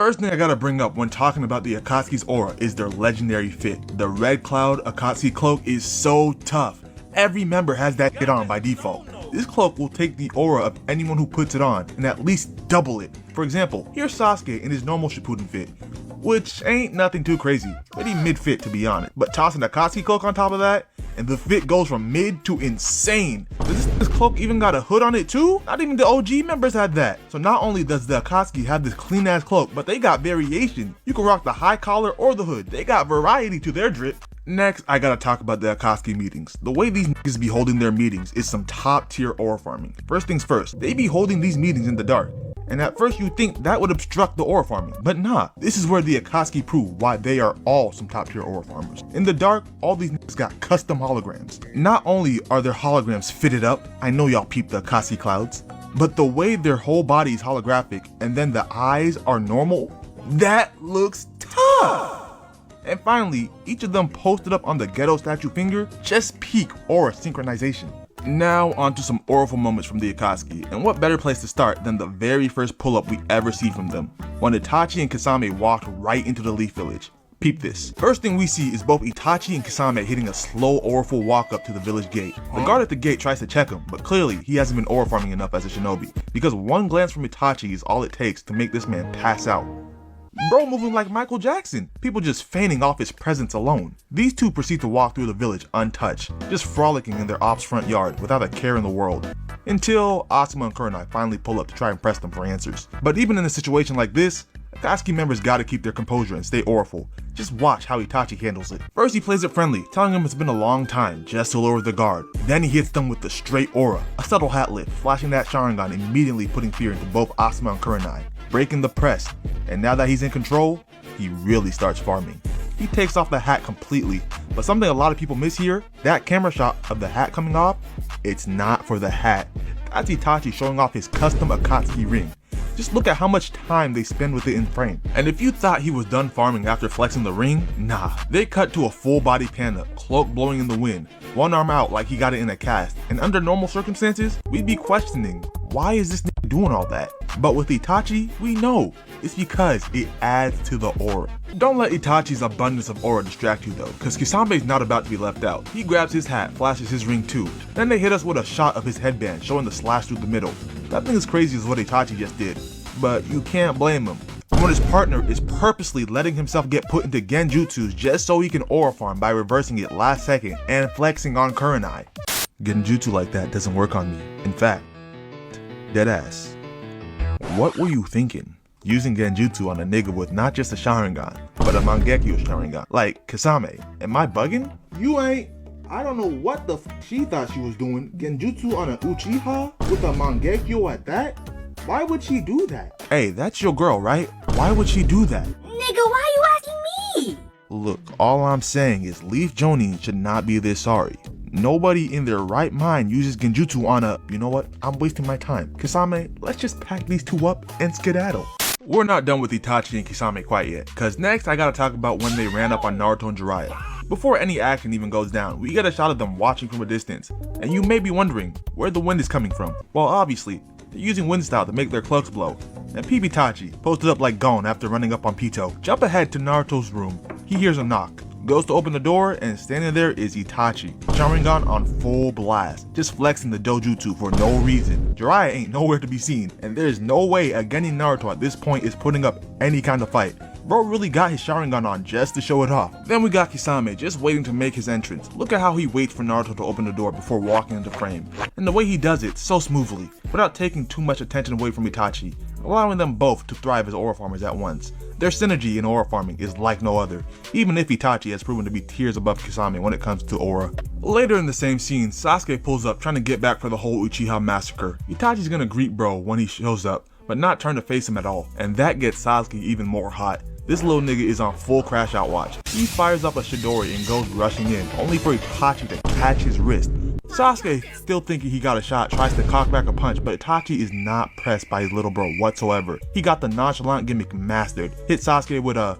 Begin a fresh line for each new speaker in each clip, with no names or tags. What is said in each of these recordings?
First thing I gotta bring up when talking about the Akatsuki's aura is their legendary fit. The Red Cloud Akatsuki cloak is so tough. Every member has that fit on by default. This cloak will take the aura of anyone who puts it on and at least double it. For example, here's Sasuke in his normal Shippuden fit, which ain't nothing too crazy, pretty mid fit to be honest. But toss an Akatsuki cloak on top of that, and the fit goes from mid to insane. Does this cloak even got a hood on it too? Not even the OG members had that. So not only does the Akatsuki have this clean ass cloak, but they got variation. You can rock the high collar or the hood. They got variety to their drip. Next, I gotta talk about the Akatsuki meetings. The way these niggas be holding their meetings is some top tier aura farming. First things first, they be holding these meetings in the dark. And at first you think that would obstruct the aura farming, but nah. This is where the Akatsuki prove why they are all some top tier aura farmers. In the dark, all these niggas got custom holograms. Not only are their holograms fitted up, I know y'all peep the Akatsuki clouds, but the way their whole body is holographic and then the eyes are normal, that looks tough. And finally, each of them posted up on the ghetto statue finger, just peak aura synchronization. Now onto some auraful moments from the Akatsuki, and what better place to start than the very first pull-up we ever see from them, when Itachi and Kisame walked right into the Leaf Village. Peep this. First thing we see is both Itachi and Kisame hitting a slow auraful walk up to the village gate. The guard at the gate tries to check him, but clearly he hasn't been aura farming enough as a shinobi, because one glance from Itachi is all it takes to make this man pass out. Bro moving like Michael Jackson, people just feigning off his presence alone. These two proceed to walk through the village untouched, just frolicking in their ops front yard without a care in the world. Until Asuma and Kurenai finally pull up to try and press them for answers. But even in a situation like this, Akatsuki members gotta keep their composure and stay auraful. Just watch how Itachi handles it. First he plays it friendly, telling them it's been a long time just to lower the guard. Then he hits them with the straight aura, a subtle hat lift, flashing that Sharingan, immediately putting fear into both Asuma and Kurenai, breaking the press. And now that he's in control, he really starts farming. He takes off the hat completely, but something a lot of people miss here, that camera shot of the hat coming off, it's not for the hat. That's Itachi showing off his custom Akatsuki ring. Just look at how much time they spend with it in frame. And if you thought he was done farming after flexing the ring, nah. They cut to a full body panda, cloak blowing in the wind, one arm out like he got it in a cast. And under normal circumstances, we'd be questioning, why is this nigga doing all that? But with Itachi, we know it's because it adds to the aura. Don't let Itachi's abundance of aura distract you though, cause Kisame's not about to be left out. He grabs his hat, flashes his ring too. Then they hit us with a shot of his headband showing the slash through the middle. Nothing as crazy as what Itachi just did, but you can't blame him. When his partner is purposely letting himself get put into genjutsus just so he can aura farm by reversing it last second and flexing on Kurenai. Genjutsu like that doesn't work on me. In fact, deadass. What were you thinking? Using genjutsu on a nigga with not just a Sharingan, but a Mangekyo Sharingan, like Kisame. Am I bugging? You ain't. I don't know what the f she thought she was doing. Genjutsu on a Uchiha with a Mangekyo at that? Why would she do that? Hey, that's your girl, right? Why would she do that?
Nigga, why you asking me?
Look, all I'm saying is Leaf Jonin should not be this sorry. Nobody in their right mind uses genjutsu on a, you know what, I'm wasting my time. Kisame, let's just pack these two up and skedaddle. We're not done with Itachi and Kisame quite yet, cause next I gotta talk about when they ran up on Naruto and Jiraiya. Before any action even goes down, we get a shot of them watching from a distance, and you may be wondering where the wind is coming from. Well, obviously, they're using wind style to make their cloaks blow. And peep Itachi, posted up like Gon after running up on Pito. Jump ahead to Naruto's room, he hears a knock. Goes to open the door, and standing there is Itachi, Sharingan on full blast, just flexing the dojutsu for no reason. Jiraiya ain't nowhere to be seen, and there's no way a Genin Naruto at this point is putting up any kind of fight. Bro really got his Sharingan on just to show it off. Then we got Kisame just waiting to make his entrance. Look at how he waits for Naruto to open the door before walking into frame. And the way he does it so smoothly, without taking too much attention away from Itachi, allowing them both to thrive as aura farmers at once. Their synergy in aura farming is like no other, even if Itachi has proven to be tiers above Kisame when it comes to aura. Later in the same scene, Sasuke pulls up trying to get back for the whole Uchiha massacre. Itachi's gonna greet bro when he shows up, but not turn to face him at all, and that gets Sasuke even more hot. This little nigga is on full crash out watch. He fires up a Chidori and goes rushing in, only for Itachi to catch his wrist. Sasuke, still thinking he got a shot, tries to cock back a punch, but Itachi is not pressed by his little bro whatsoever. He got the nonchalant gimmick mastered, hit Sasuke with a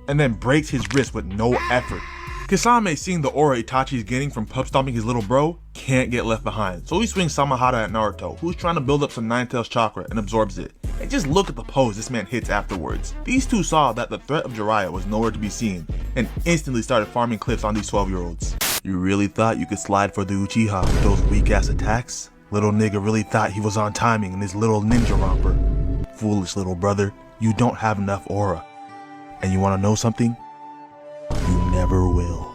and then breaks his wrist with no effort. Kisame, seeing the aura Itachi is getting from pub stomping his little bro, can't get left behind, so he swings Samahara at Naruto, who's trying to build up some Nine Tails chakra, and absorbs it. And just look at the pose this man hits afterwards. These two saw that the threat of Jiraiya was nowhere to be seen, and instantly started farming clips on these 12-year-olds. You really thought you could slide for the Uchiha with those weak-ass attacks? Little nigga really thought he was on timing in his little ninja romper. Foolish little brother, you don't have enough aura. And you wanna know something? You never will.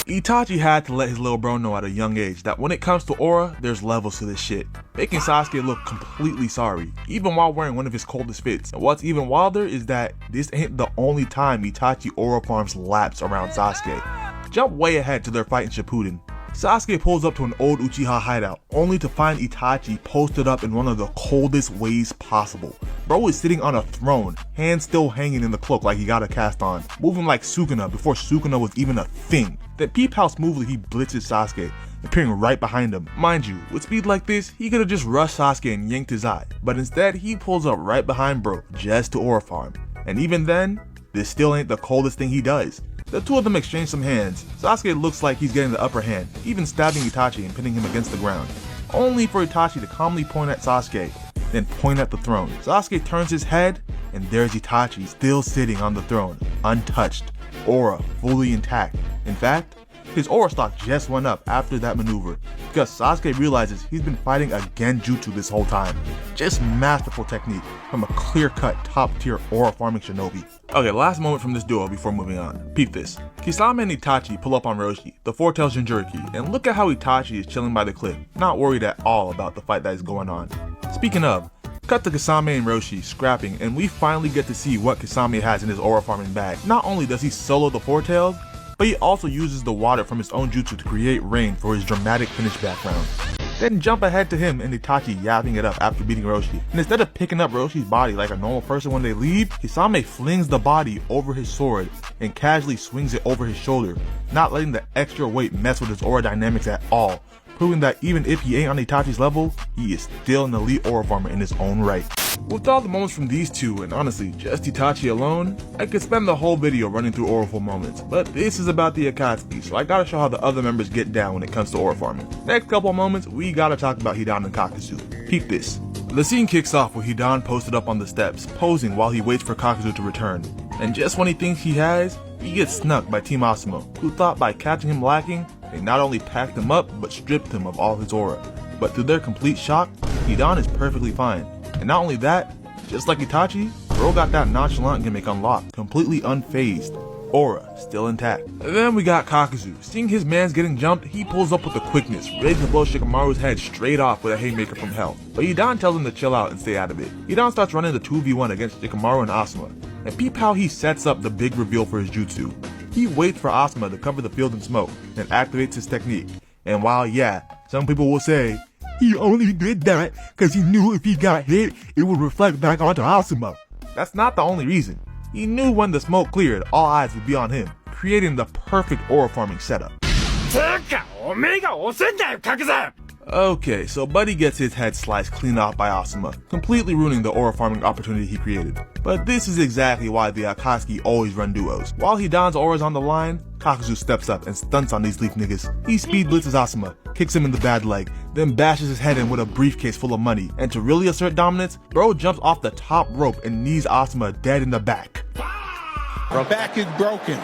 Itachi had to let his little bro know at a young age that when it comes to aura, there's levels to this shit, making Sasuke look completely sorry, even while wearing one of his coldest fits. And what's even wilder is that this ain't the only time Itachi aura farms laps around Sasuke. Jump way ahead to their fight in Shippuden. Sasuke pulls up to an old Uchiha hideout, only to find Itachi posted up in one of the coldest ways possible. Bro is sitting on a throne, hands still hanging in the cloak like he got a cast on, moving like Sukuna before Sukuna was even a thing. Then peep how smoothly he blitzes Sasuke, appearing right behind him. Mind you, with speed like this, he could've just rushed Sasuke and yanked his eye, but instead he pulls up right behind bro just to aura farm. And even then, this still ain't the coldest thing he does. The two of them exchange some hands. Sasuke looks like he's getting the upper hand, even stabbing Itachi and pinning him against the ground, only for Itachi to calmly point at Sasuke, then point at the throne. Sasuke turns his head, and there's Itachi still sitting on the throne, untouched, aura fully intact. In fact, his aura stock just went up after that maneuver, because Sasuke realizes he's been fighting a genjutsu this whole time. Just masterful technique from a clear-cut top-tier aura farming shinobi. Okay, last moment from this duo before moving on. Peep this. Kisame and Itachi pull up on Roshi, the Four Tails Jinchuriki, and look at how Itachi is chilling by the cliff, not worried at all about the fight that is going on. Speaking of, cut to Kisame and Roshi scrapping, and we finally get to see what Kisame has in his aura farming bag. Not only does he solo the Four Tails, but he also uses the water from his own jutsu to create rain for his dramatic finish background. Then jump ahead to him and Itachi yapping it up after beating Roshi. And instead of picking up Roshi's body like a normal person when they leave, Kisame flings the body over his sword and casually swings it over his shoulder, not letting the extra weight mess with his aura dynamics at all, proving that even if he ain't on Itachi's level, he is still an elite aura farmer in his own right. With all the moments from these two, and honestly just Itachi alone, I could spend the whole video running through auraful moments, but this is about the Akatsuki, so I gotta show how the other members get down when it comes to aura farming. Next couple of moments, we gotta talk about Hidan and Kakuzu. Peep this. The scene kicks off with Hidan posted up on the steps, posing while he waits for Kakuzu to return. And just when he thinks he has, he gets snuck by Team Asuma, who thought by catching him lacking, they not only packed him up, but stripped him of all his aura. But to their complete shock, Hidan is perfectly fine. And not only that, just like Itachi, bro got that nonchalant gimmick unlocked, completely unfazed, aura still intact. And then we got Kakuzu. Seeing his mans getting jumped, he pulls up with the quickness, ready to blow Shikamaru's head straight off with a haymaker from hell. But Hidan tells him to chill out and stay out of it. Hidan starts running the 2v1 against Shikamaru and Asuma, and peep how he sets up the big reveal for his jutsu. He waits for Asuma to cover the field in smoke, and activates his technique. And while yeah, some people will say, he only did that because he knew if he got hit, it would reflect back onto Asuma. That's not the only reason. He knew when the smoke cleared, all eyes would be on him, creating the perfect aura farming setup. Okay, so Buddy gets his head sliced clean off by Asuma, completely ruining the aura farming opportunity he created. But this is exactly why the Akatsuki always run duos. While Hidan's aura is on the line, Kakuzu steps up and stunts on these leaf niggas. He speed blitzes Asuma, kicks him in the bad leg, then bashes his head in with a briefcase full of money. And to really assert dominance, bro jumps off the top rope and knees Asuma dead in the back.
Her back is broken.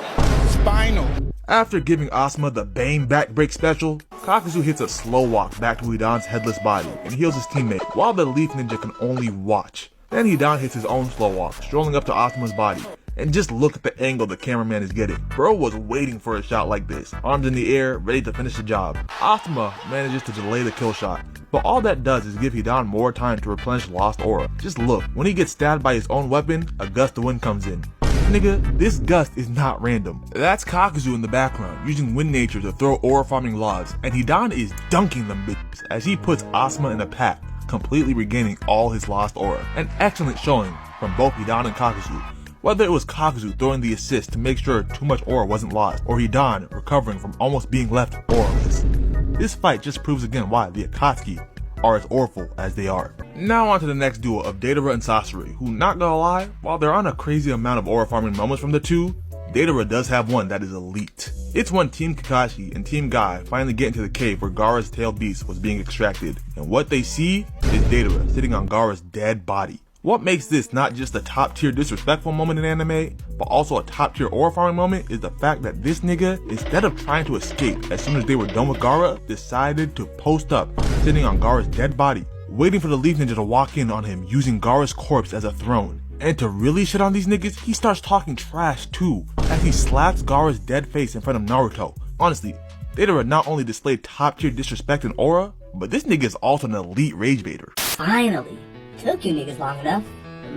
Spinal.
After giving Asuma the Bane back break special, Kakuzu hits a slow walk back to Hidan's headless body and heals his teammate, while the Leaf Ninja can only watch. Then Hidan hits his own slow walk, strolling up to Asuma's body. And just look at the angle the cameraman is getting. Bro was waiting for a shot like this, arms in the air, ready to finish the job. Asuma manages to delay the kill shot, but all that does is give Hidan more time to replenish lost aura. Just look, when he gets stabbed by his own weapon, a gust of wind comes in. Nigga, this gust is not random. That's Kakuzu in the background, using wind nature to throw aura farming logs, and Hidan is dunking them bitches as he puts Asuma in a pack, completely regaining all his lost aura. An excellent showing from both Hidan and Kakuzu. Whether it was Kakuzu throwing the assist to make sure too much aura wasn't lost, or Hidan recovering from almost being left auraless. This fight just proves again why the Akatsuki are as auraful as they are. Now on to the next duo of Deidara and Sasori, who, not gonna lie, while there aren't a crazy amount of aura farming moments from the two, Deidara does have one that is elite. It's when Team Kakashi and Team Guy finally get into the cave where Gaara's tailed beast was being extracted, and what they see is Deidara sitting on Gaara's dead body. What makes this not just a top tier disrespectful moment in anime, but also a top tier aura farming moment is the fact that this nigga, instead of trying to escape as soon as they were done with Gaara, decided to post up, sitting on Gaara's dead body, waiting for the Leaf Ninja to walk in on him using Gaara's corpse as a throne. And to really shit on these niggas, he starts talking trash too, as he slaps Gaara's dead face in front of Naruto. Honestly, Deidara not only displayed top tier disrespect and aura, but this nigga is also an elite rage baiter.
Finally. Took you niggas long enough,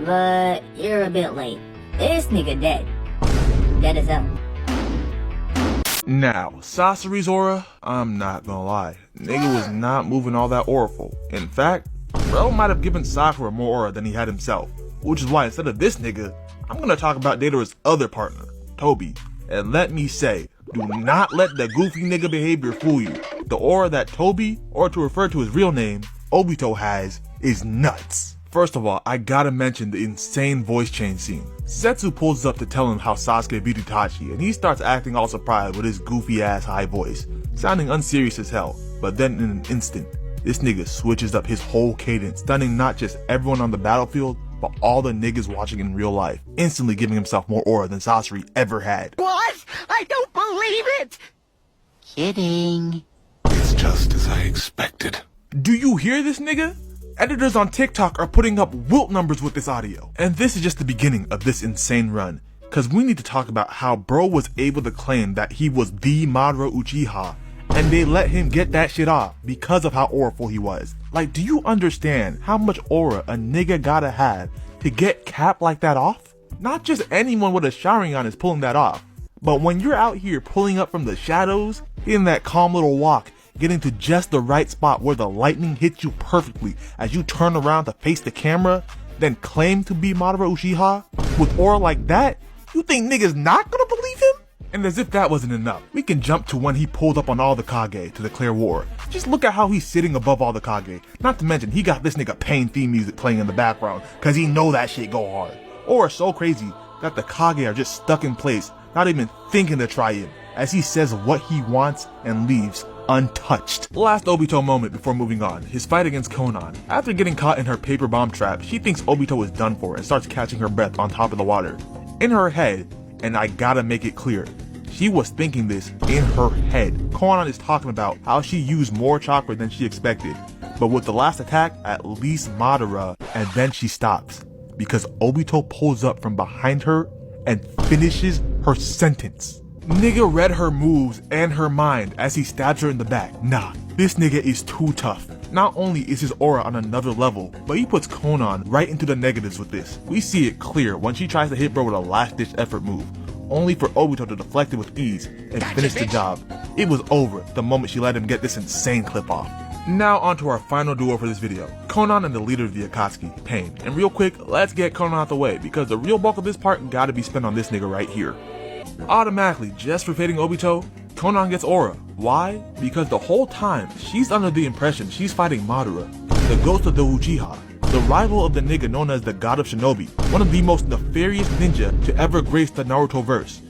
but you're a bit late. This nigga dead. Dead as hell.
Now, Sasori's aura, I'm not gonna lie, nigga was not moving all that auraful. In fact, bro might have given Sakura more aura than he had himself, which is why instead of this nigga, I'm gonna talk about Deidara's other partner, Tobi. And let me say, do not let the goofy nigga behavior fool you. The aura that Tobi, or to refer to his real name, Obito has, is nuts. First of all, I gotta mention the insane voice change scene. Setsu pulls up to tell him how Sasuke beat Itachi, and he starts acting all surprised with his goofy ass high voice, sounding unserious as hell. But then in an instant, this nigga switches up his whole cadence, stunning not just everyone on the battlefield, but all the niggas watching in real life, instantly giving himself more aura than Sasori ever had.
What? I don't believe it! Kidding.
It's just as I expected.
Do you hear this nigga? Editors on TikTok are putting up wilt numbers with this audio. And this is just the beginning of this insane run, cause we need to talk about how bro was able to claim that he was the Madara Uchiha, and they let him get that shit off because of how auraful he was. Like, do you understand how much aura a nigga gotta have to get Cap like that off? Not just anyone with a Sharingan is pulling that off, but when you're out here pulling up from the shadows, in that calm little walk, getting to just the right spot where the lightning hits you perfectly as you turn around to face the camera, then claim to be Madara Uchiha with aura like that, you think niggas not gonna believe him? And as if that wasn't enough, we can jump to when he pulled up on all the Kage to declare war. Just look at how he's sitting above all the Kage. Not to mention, he got this nigga Pain theme music playing in the background, cause he know that shit go hard. Or so crazy that the Kage are just stuck in place, not even thinking to try him, as he says what he wants and leaves untouched. Last Obito moment before moving on, his fight against Konan. After getting caught in her paper bomb trap, she thinks Obito is done for and starts catching her breath on top of the water. In her head, and I gotta make it clear, she was thinking this in her head. Konan is talking about how she used more chakra than she expected, but with the last attack, at least Madara, and then she stops, because Obito pulls up from behind her and finishes her sentence. Nigga read her moves and her mind as he stabs her in the back. Nah, this nigga is too tough. Not only is his aura on another level, but he puts Konan right into the negatives with this. We see it clear when she tries to hit bro with a last ditch effort move, only for Obito to deflect it with ease and finish the job. It was over the moment she let him get this insane clip off. Now onto our final duo for this video, Konan and the leader of the Akatsuki, Pain. And real quick, let's get Konan out the way, because the real bulk of this part gotta be spent on this nigga right here. Automatically, just for fading Obito, Konan gets aura. Why? Because the whole time, she's under the impression she's fighting Madara, the ghost of the Uchiha, the rival of the nigga known as the God of Shinobi, one of the most nefarious ninja to ever grace the Naruto verse.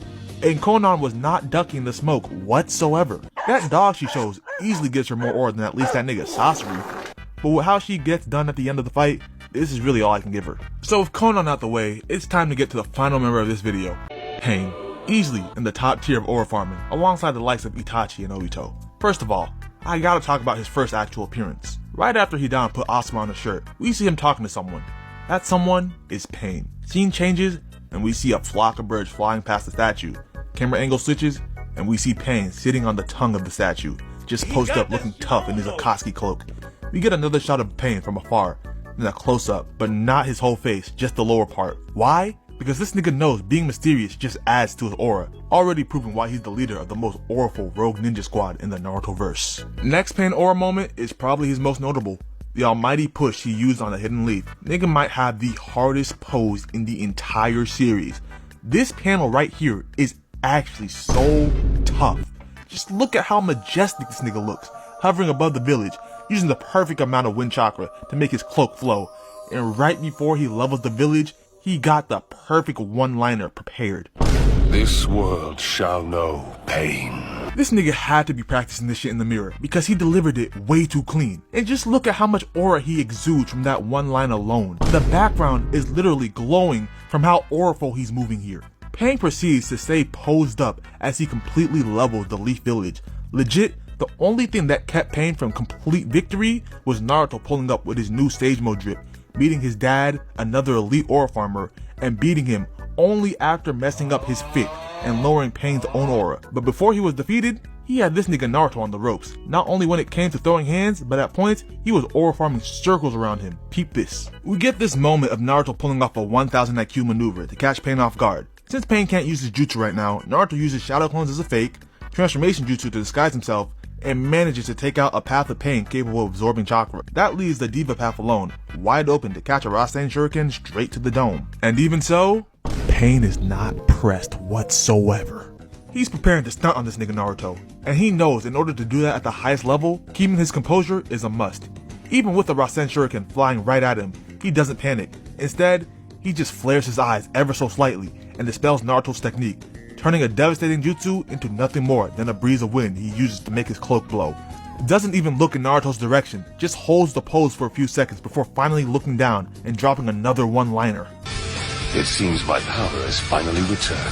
And Konan was not ducking the smoke whatsoever. That dog she shows easily gives her more aura than at least that nigga Sasori. But with how she gets done at the end of the fight, this is really all I can give her. So with Konan out the way, it's time to get to the final member of this video, Pain. Easily in the top tier of aura farming, alongside the likes of Itachi and Obito. First of all, I gotta talk about his first actual appearance. Right after he down put Asuma on a shirt, we see him talking to someone. That someone is Pain. Scene changes, and we see a flock of birds flying past the statue. Camera angle switches, and we see Pain sitting on the tongue of the statue, just posed up looking tough in his Akatsuki cloak. We get another shot of Pain from afar, then a close up, but not his whole face, just the lower part. Why? Because this nigga knows being mysterious just adds to his aura, already proving why he's the leader of the most auraful rogue ninja squad in the Naruto-verse. Next Pain aura moment is probably his most notable. The almighty push he used on the hidden leaf. Nigga might have the hardest pose in the entire series. This panel right here is actually so tough. Just look at how majestic this nigga looks, hovering above the village, using the perfect amount of wind chakra to make his cloak flow. And right before he levels the village, he got the perfect one-liner prepared.
This world shall know pain.
This nigga had to be practicing this shit in the mirror because he delivered it way too clean. And just look at how much aura he exudes from that one line alone. The background is literally glowing from how auraful he's moving here. Pain proceeds to stay posed up as he completely levels the Leaf Village. Legit, the only thing that kept Pain from complete victory was Naruto pulling up with his new stage mode drip, beating his dad, another elite aura farmer, and beating him only after messing up his fit and lowering Pain's own aura. But before he was defeated, he had this nigga Naruto on the ropes. Not only when it came to throwing hands, but at points, he was aura farming circles around him. Peep this. We get this moment of Naruto pulling off a 1000 IQ maneuver to catch Pain off guard. Since Pain can't use his jutsu right now, Naruto uses shadow clones as a fake, transformation jutsu to disguise himself, and manages to take out a path of Pain capable of absorbing chakra. That leaves the Diva path alone, wide open to catch a Rasen Shuriken straight to the dome. And even so, Pain is not pressed whatsoever. He's preparing to stunt on this nigga Naruto, and he knows in order to do that at the highest level, keeping his composure is a must. Even with the Rasen Shuriken flying right at him, he doesn't panic. Instead, he just flares his eyes ever so slightly and dispels Naruto's technique, turning a devastating jutsu into nothing more than a breeze of wind he uses to make his cloak blow. Doesn't even look in Naruto's direction, just holds the pose for a few seconds before finally looking down and dropping another one-liner.
It seems my power has finally returned.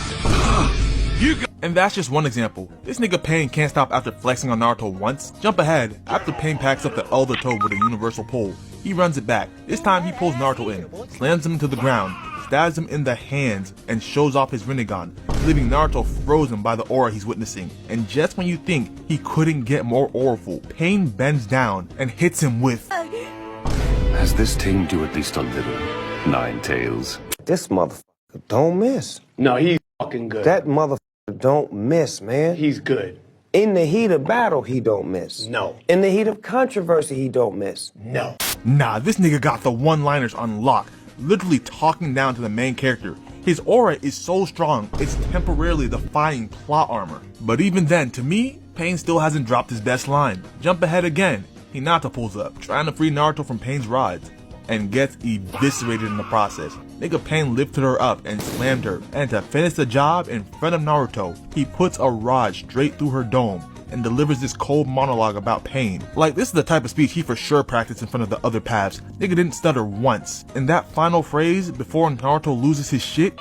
And that's just one example. This nigga Pain can't stop after flexing on Naruto once. Jump ahead, after Pain packs up the Elder Toad with a universal pole, he runs it back. This time he pulls Naruto in, slams him to the ground, stabs him in the hands, and shows off his Rinnegan, leaving Naruto frozen by the aura he's witnessing. And just when you think he couldn't get more auraful, Pain bends down and hits him with...
Has this tamed you at least a little, Nine Tails?
This motherfucker don't miss.
No, he's fucking good.
That motherfucker don't miss, man.
He's good.
In the heat of battle, he don't miss.
No.
In the heat of controversy, he don't miss.
No.
Nah, this nigga got the one-liners on lock, literally talking down to the main character. His aura is so strong, it's temporarily defying plot armor. But even then, to me, Pain still hasn't dropped his best line. Jump ahead again. Hinata pulls up, trying to free Naruto from Pain's rods, and gets eviscerated in the process. Nigga Pain lifted her up and slammed her, and to finish the job in front of Naruto, he puts a rod straight through her dome and delivers this cold monologue about Pain. Like, this is the type of speech he for sure practiced in front of the other paths. Nigga didn't stutter once. In that final phrase, before Naruto loses his shit,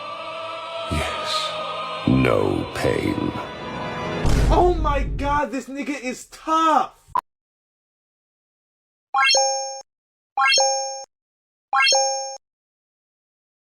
Yes. No pain.
oh my god, this nigga is tough!